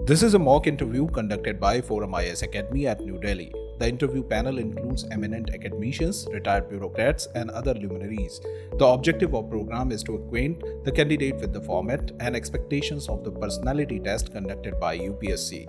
This is a mock interview conducted by ForumIAS Academy at New Delhi. The interview panel includes eminent academicians, retired bureaucrats, and other luminaries. The objective of the program is to acquaint the candidate with the format and expectations of the personality test conducted by UPSC.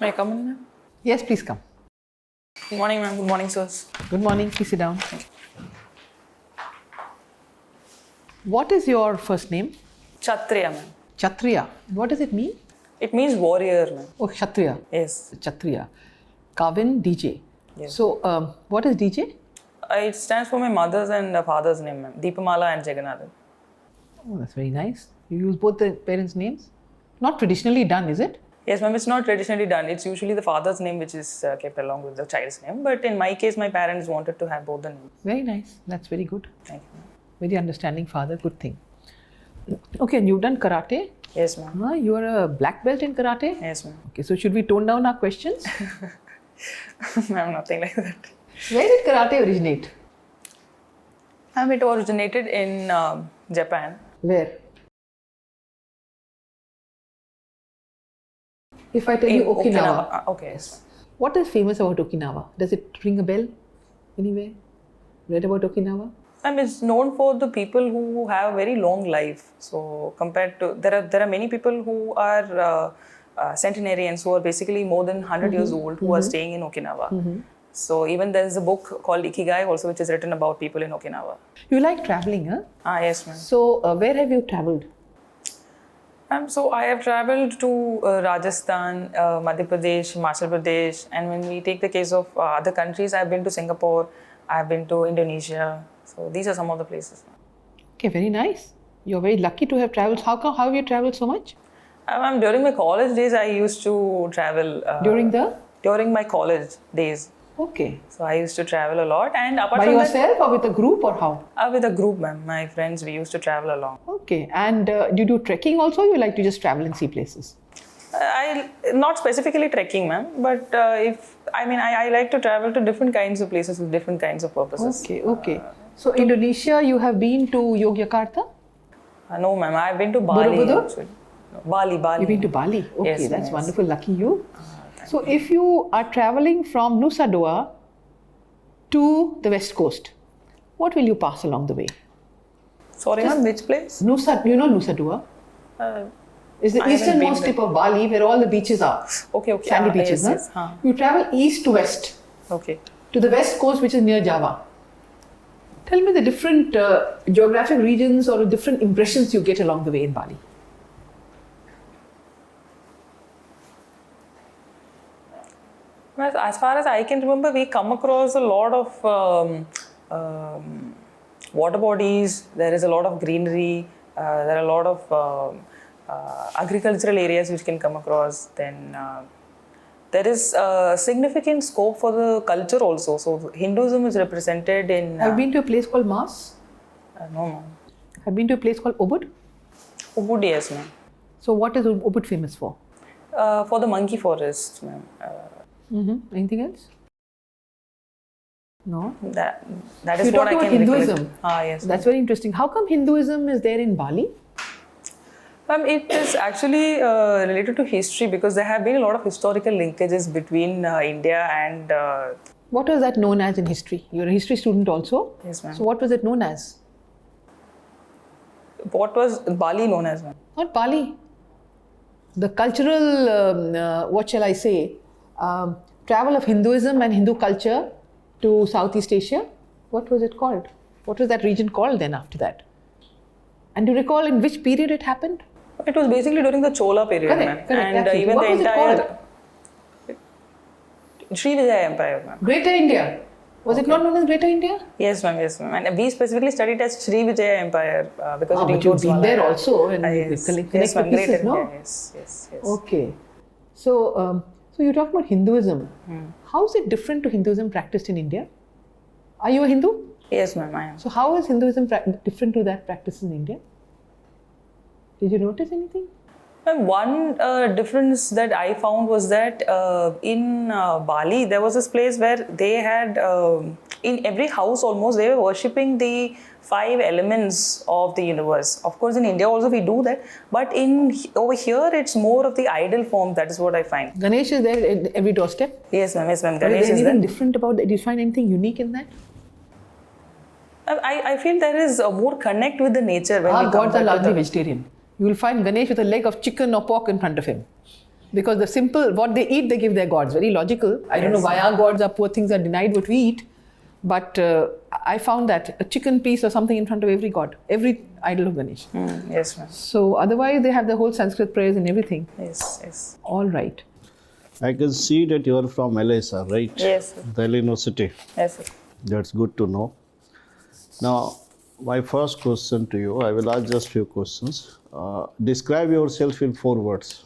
May I come in, ma'am? Yes, please come. Good morning, ma'am. Good morning, sirs. Good morning. Please sit down. What is your first name? Chathriya, ma'am. Chathriya. What does it mean? It means warrior, ma'am. Oh, Chathriya. Yes. Chathriya. Kavin DJ. Yes. So, what is DJ? It stands for my mother's and father's name, ma'am. Deepamala and Jagannathan. Oh, that's very nice. You use both the parents' names? Not traditionally done, is it? Yes, ma'am. It's not traditionally done. It's usually the father's name which is kept along with the child's name. But in my case, my parents wanted to have both the names. Very nice. That's very good. Thank you, ma'am. Very understanding father. Good thing. Okay, and you've done karate? Yes, ma'am. You are a black belt in karate? Yes, ma'am. Okay, so should we tone down our questions? Ma'am, nothing like that. Where did karate originate? Ma'am, it originated in Japan. Where? If I tell you Okinawa. Okay, yes. What is famous about Okinawa? Does it ring a bell anywhere? Read about Okinawa? And it's known for the people who have a very long life. So compared to, there are many people who are centenarians who are basically more than 100 years old who are staying in Okinawa. So even there is a book called Ikigai also which is written about people in Okinawa. You like traveling, huh? Yes, ma'am. So where have you traveled? So I have travelled to Rajasthan, Madhya Pradesh, Himachal Pradesh, and when we take the case of other countries, I have been to Singapore, I have been to Indonesia. So these are some of the places. Okay, very nice. You're very lucky to have travelled. How have you travelled so much? During my college days, I used to travel. During my college days. Okay. So I used to travel a lot, and apart by from yourself or with a group or how? With a group, ma'am. My friends, we used to travel along. Okay, and do you do trekking also? Or you like to just travel and see places? I not specifically trekking, ma'am, but I like to travel to different kinds of places with different kinds of purposes. Okay. So Indonesia, you have been to Yogyakarta? No, ma'am. I've been to Bali. Borobudur? Bali. You've been to Bali? Okay, yes, that's yes. wonderful. Lucky you. So if you are traveling from Nusa Dua to the west coast, what will you pass along the way? Sorry, ma'am, which place? You know Nusa Dua? It's the easternmost tip of Bali where all the beaches are. Okay. Sandy beaches, yes. You travel east to west. Okay. To the west coast, which is near Java. Tell me the different geographic regions or different impressions you get along the way in Bali. As far as I can remember, we come across a lot of water bodies. There is a lot of greenery. There are a lot of agricultural areas which can come across. Then there is significant scope for the culture also. So Hinduism is represented in. Have you been to a place called Mas? No, ma'am. Have you been to a place called Ubud? Ubud, yes, ma'am. So what is Ubud famous for? For the monkey forest, ma'am. Anything else? No. That is You're what I talking can about Hinduism. Yes. That's very interesting. How come Hinduism is there in Bali? It is actually related to history because there have been a lot of historical linkages between India and. What was that known as in history? You're a history student also? Yes, ma'am. So what was it known as? What was Bali known as, ma'am? Not Bali. The cultural, what shall I say, travel of Hinduism and Hindu culture to Southeast Asia. What was it called? What was that region called then after that? And do you recall in which period it happened? It was basically during the Chola period, Correct, ma'am. And absolutely. even What the was it entire called? Sri Vijaya Empire, ma'am. Greater India. Was it not known as Greater India? Yes, ma'am. And we specifically studied it as Sri Vijaya Empire because it but you've includes been there also and yes. connect Yes, the ma'am. pieces, Greater no? India. Yes. Okay. So you talk about Hinduism. How is it different to Hinduism practiced in India? Are you a Hindu? Yes, ma'am, I am. So how is Hinduism different to that practice in India? Did you notice anything? And one difference that I found was that in Bali, there was this place where they had, in every house almost, they were worshipping the 5 elements of the universe. Of course, in India also we do that, but over here it's more of the idol form. That is what I find. Ganesh is there at every doorstep. Yes, ma'am. Yes, ma'am. But Ganesh is there is anything there. different about that? Do you find anything unique in that? I feel there is a more connect with the nature when Our we gods are compare to largely the- vegetarian. You will find Ganesh with a leg of chicken or pork in front of him. Because the simple, what they eat, they give their gods. Very logical. I don't know why our gods are poor things are denied what we eat. But I found that a chicken piece or something in front of every god, every idol of Ganesh. Yes, ma'am. So otherwise they have the whole Sanskrit prayers and everything. Yes, yes. All right. I can see that you are from LA, sir, right? Yes, sir. Delhi University. Yes, sir. That's good to know. Now, my first question to you, I will ask just few questions. Describe yourself in 4 words.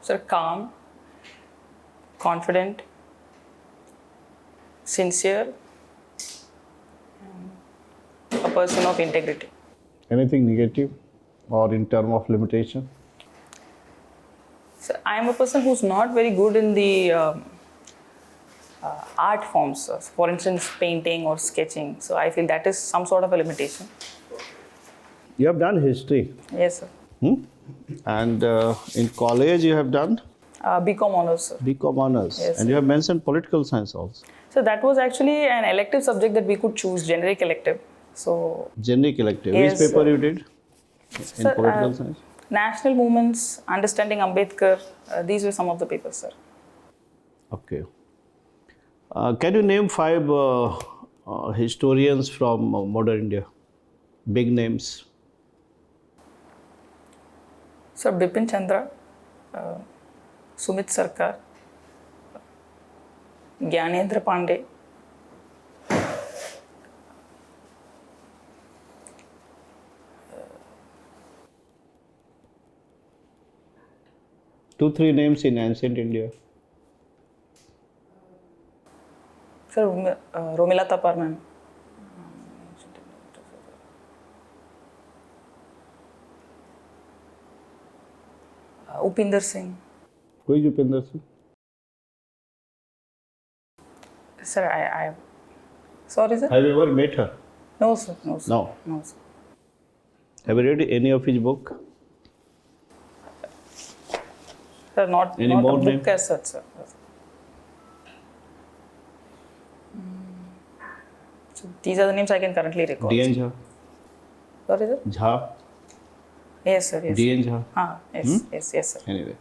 Sir, calm, confident, sincere, and a person of integrity. Anything negative or in term of limitation? So I am a person who's not very good in the art forms. For instance, painting or sketching. So I feel that is some sort of a limitation. You have done history. Yes, sir. And in college you have done BCom honors, sir. BCom honors. Yes, And you have mentioned political science also. So that was actually an elective subject that we could choose, generic elective. So Generic elective. Yes, Which paper sir. you did in Sir, political science? national movements, understanding Ambedkar, these were some of the papers, sir. Okay. Can you name 5 historians from modern India? Big names. Sir, Bipin Chandra, Sumit Sarkar, Gyanendra Pandey, Two, 3 names in ancient India. Sir, Romila Thapar, ma'am. Upinder Singh. Who is Upendra Singh? Sir, I sorry, sir. Have you ever met her? No, sir. No, sir. No. No, sir. Have you read any of his book? Sir, not Any not more a book name? as such, sir. So these are the names I can currently recall. D.N. Jha. Sorry, sir. Jha. Yes, sir. Yes. D.N. Jha. Yes, sir. Anyway.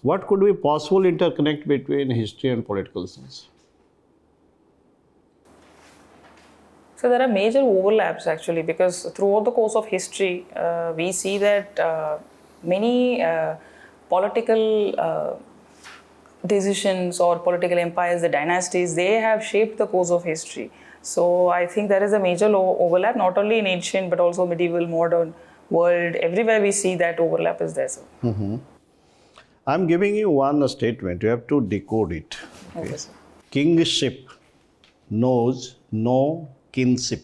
What could be possible interconnect between history and political science? So there are major overlaps actually, because throughout the course of history, we see that many political decisions or political empires, the dynasties, they have shaped the course of history. So I think there is a major overlap, not only in ancient but also medieval, modern world. Everywhere we see that overlap is there. Sir. I'm giving you one statement. You have to decode it. Okay, sir. Kingship knows no kinship.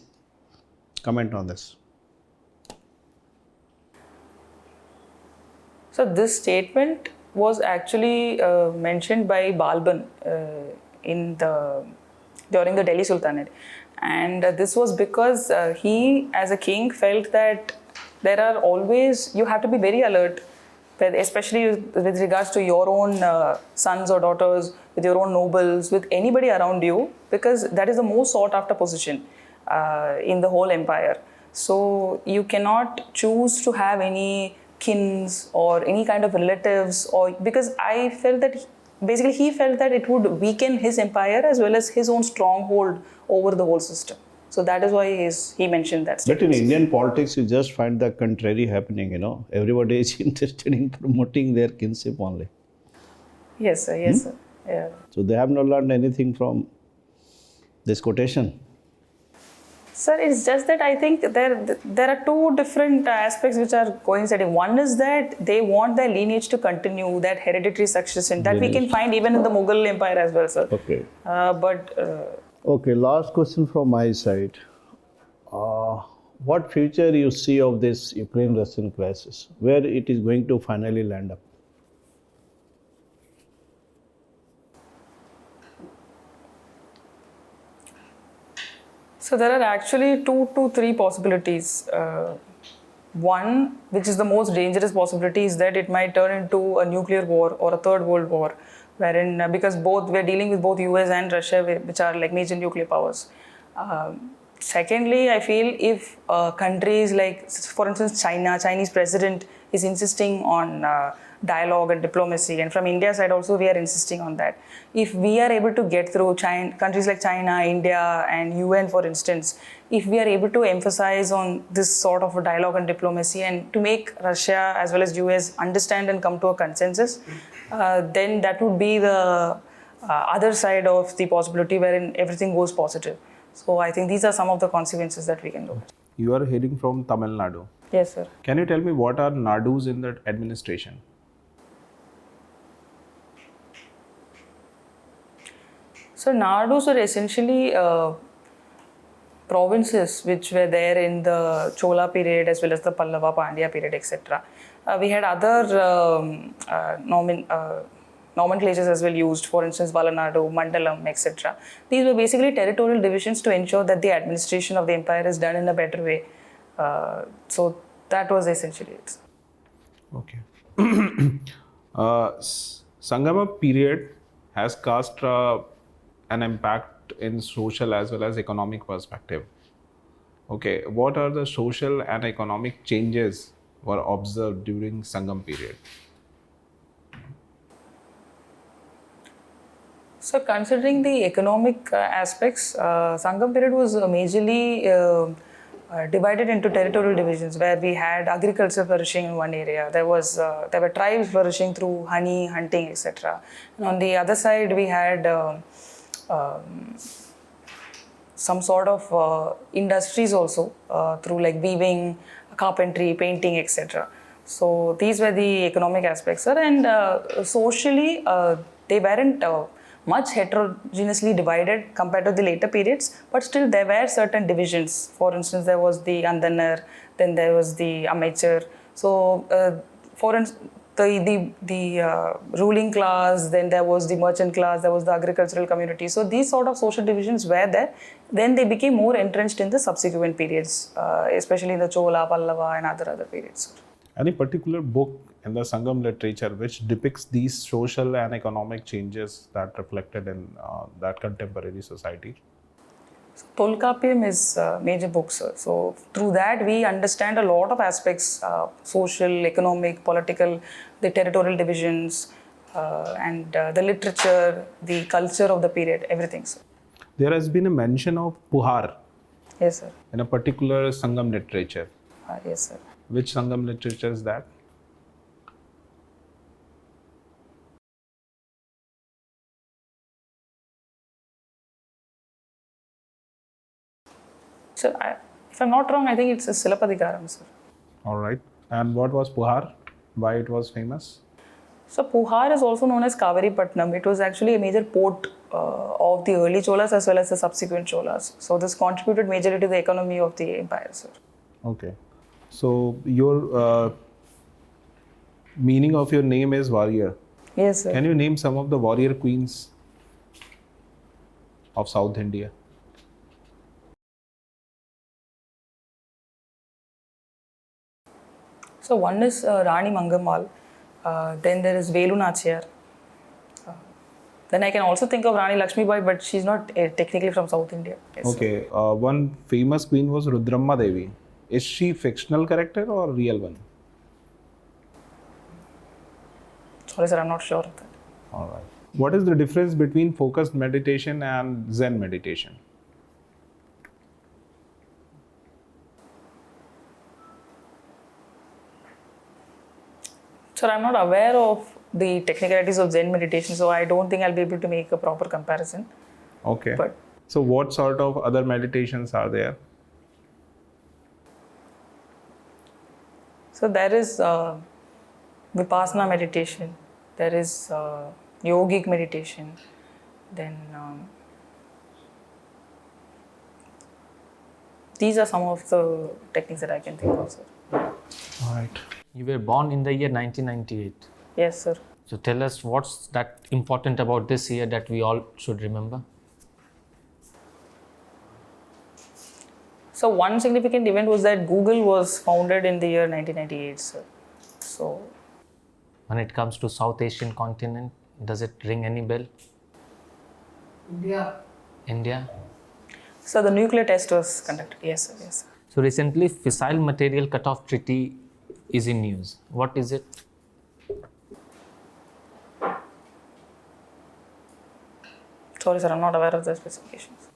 Comment on this. So this statement was actually mentioned by Balban during the Delhi Sultanate, and this was because he, as a king, felt that there are always, you have to be very alert, especially with regards to your own sons or daughters, with your own nobles, with anybody around you, because that is the most sought after position in the whole empire. So you cannot choose to have any kins or any kind of relatives, or because I felt that basically he felt that it would weaken his empire as well as his own stronghold over the whole system. So that is why he mentioned that But in statement. Indian politics, you just find the contrary happening, you know. Everybody is interested in promoting their kinship only. Yes, sir. Yes, sir. Yeah. So they have not learned anything from this quotation. Sir, it's just that I think there are two different aspects which are coinciding. One is that they want their lineage to continue, that hereditary succession that we can find even in the Mughal Empire as well, sir. Okay. But Okay, last question from my side. What future you see of this Ukraine-Russian crisis? Where it is going to finally land up? so there are actually two to three possibilities. One, which is the most dangerous possibility, is that it might turn into a nuclear war or a third world war, wherein because both we're dealing with both US and Russia, which are like major nuclear powers. Secondly, I feel if countries like, for instance, Chinese president is insisting on dialogue and diplomacy, and from India's side also we are insisting on that. If we are able to get through countries like China, India and UN, for instance, if we are able to emphasize on this sort of a dialogue and diplomacy and to make Russia as well as US understand and come to a consensus, then that would be the other side of the possibility wherein everything goes positive. So I think these are some of the consequences that we can look at. You are hailing from Tamil Nadu. Yes, sir. Can you tell me what are NADUs in the administration? So NADUs are essentially provinces which were there in the Chola period as well as the Pallava, Pandya period, etc. We had other nomenclatures as well used, for instance, Valanadu, Mandalam, etc. These were basically territorial divisions to ensure that the administration of the empire is done in a better way. So that was essentially it. Okay. Sangama period has cast an impact in social as well as economic perspective. Okay, what are the social and economic changes were observed during Sangam period? So considering the economic aspects, Sangam period was majorly divided into territorial divisions where we had agriculture flourishing in one area. There were tribes flourishing through honey, hunting, etc. And on the other side, we had some sort of industries also through like weaving, carpentry, painting, etc. So these were the economic aspects, sir. And socially, they weren't much heterogeneously divided compared to the later periods, but still there were certain divisions. For instance, there was the Andanar, then there was the amateur. So, for instance, the ruling class, then there was the merchant class, there was the agricultural community. So these sort of social divisions were there. Then they became more entrenched in the subsequent periods, especially in the Chola, Pallava and other periods. Any particular book in the Sangam literature which depicts these social and economic changes that reflected in that contemporary society? So, Tolkappiyam is a major book, sir. So through that we understand a lot of aspects, social, economic, political, the territorial divisions, and the literature, the culture of the period, everything, sir. There has been a mention of Puhar. Yes, sir. In a particular Sangam literature. Yes, sir. Which Sangam literature is that? So, if I'm not wrong, I think it's a Silapadikaram, sir. All right. And what was Puhar? Why it was famous? So, Puhar is also known as Kavaripatnam. It was actually a major port of the early Cholas as well as the subsequent Cholas. So, this contributed majorly to the economy of the empire, sir. Okay. So, your meaning of your name is warrior. Yes, sir. Can you name some of the warrior queens of South India? So one is Rani Mangammal, then there is Velu Nachiyar. Then I can also think of Rani Lakshmi Bai, but she's not technically from South India. Yes, okay, one famous queen was Rudramma Devi. Is she fictional character or real one? Sorry, sir, I'm not sure of that. All right. What is the difference between focused meditation and Zen meditation? Sir, I'm not aware of the technicalities of Zen meditation, so I don't think I'll be able to make a proper comparison. Okay. But so what sort of other meditations are there? So there is Vipassana meditation, there is yogic meditation, then these are some of the techniques that I can think of, sir. All right. You were born in the year 1998. Yes, sir. So tell us what's that important about this year that we all should remember? So one significant event was that Google was founded in the year 1998, sir. So When it comes to South Asian continent, does it ring any bell? India? So the nuclear test was conducted. Yes, sir. Yes, sir. So recently, fissile material cutoff treaty is in news. What is it? Sorry, sir. I'm not aware of the specifications.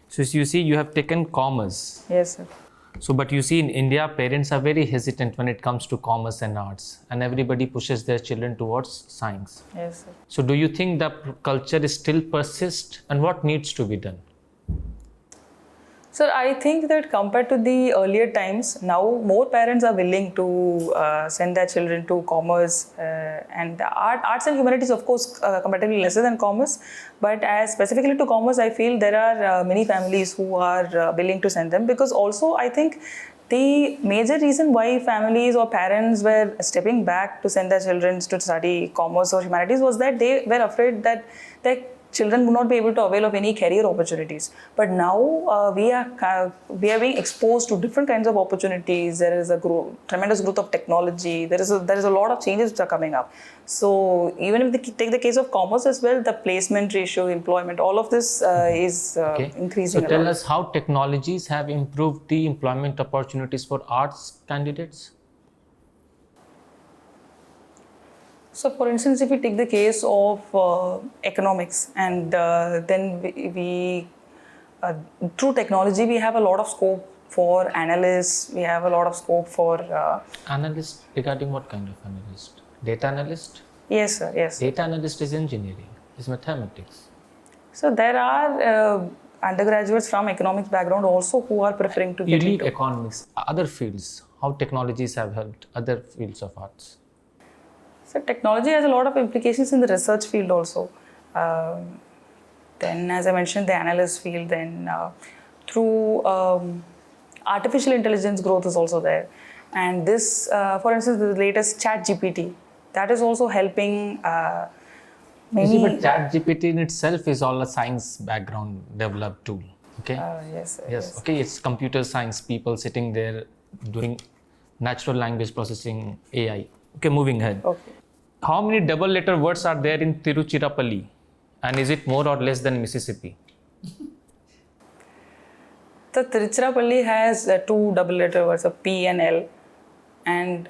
So you see, you have taken commerce. Yes, sir. So, but you see, in India, parents are very hesitant when it comes to commerce and arts, and everybody pushes their children towards science. Yes, sir. So, do you think the culture is still persist, and what needs to be done? Sir, I think that compared to the earlier times, now more parents are willing to send their children to commerce and arts and humanities, of course, comparatively lesser than commerce. But as specifically to commerce, I feel there are many families who are willing to send them, because also I think the major reason why families or parents were stepping back to send their children to study commerce or humanities was that they were afraid that their children would not be able to avail of any career opportunities. But now we are being exposed to different kinds of opportunities. There is a tremendous growth of technology. There is a lot of changes which are coming up. So even if they take the case of commerce as well, the placement ratio, employment, all of this is increasing. So tell us how technologies have improved the employment opportunities for arts candidates. So, for instance, if we take the case of economics, and then we through technology, we have a lot of scope for analysts. We have a lot of scope for Analyst regarding what kind of analyst? Data analyst? Yes, sir. Yes. Data analyst is engineering, is mathematics. So there are undergraduates from economics background also who are preferring to You get leave into economics, other fields, how technologies have helped other fields of arts. So technology has a lot of implications in the research field also. Then, as I mentioned, the analyst field. Then through artificial intelligence growth is also there. And this, for instance, the latest ChatGPT, that is also helping many. But ChatGPT in itself is all a science background developed tool. Okay. Yes, sir, Yes. Okay. It's computer science people sitting there doing natural language processing AI. Okay. Moving ahead. Okay. How many double letter words are there in Tiruchirappalli? And is it more or less than Mississippi? The Tiruchirappalli has two double letter words, a P and L. And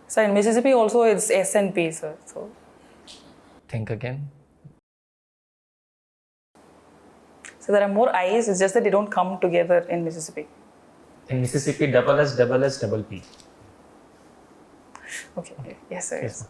so in Mississippi also it's S and P, sir. So Think again. so there are more I's, it's just that they don't come together in Mississippi. In Mississippi, double S, double S, double P. Okay. Yes, sir. Yes.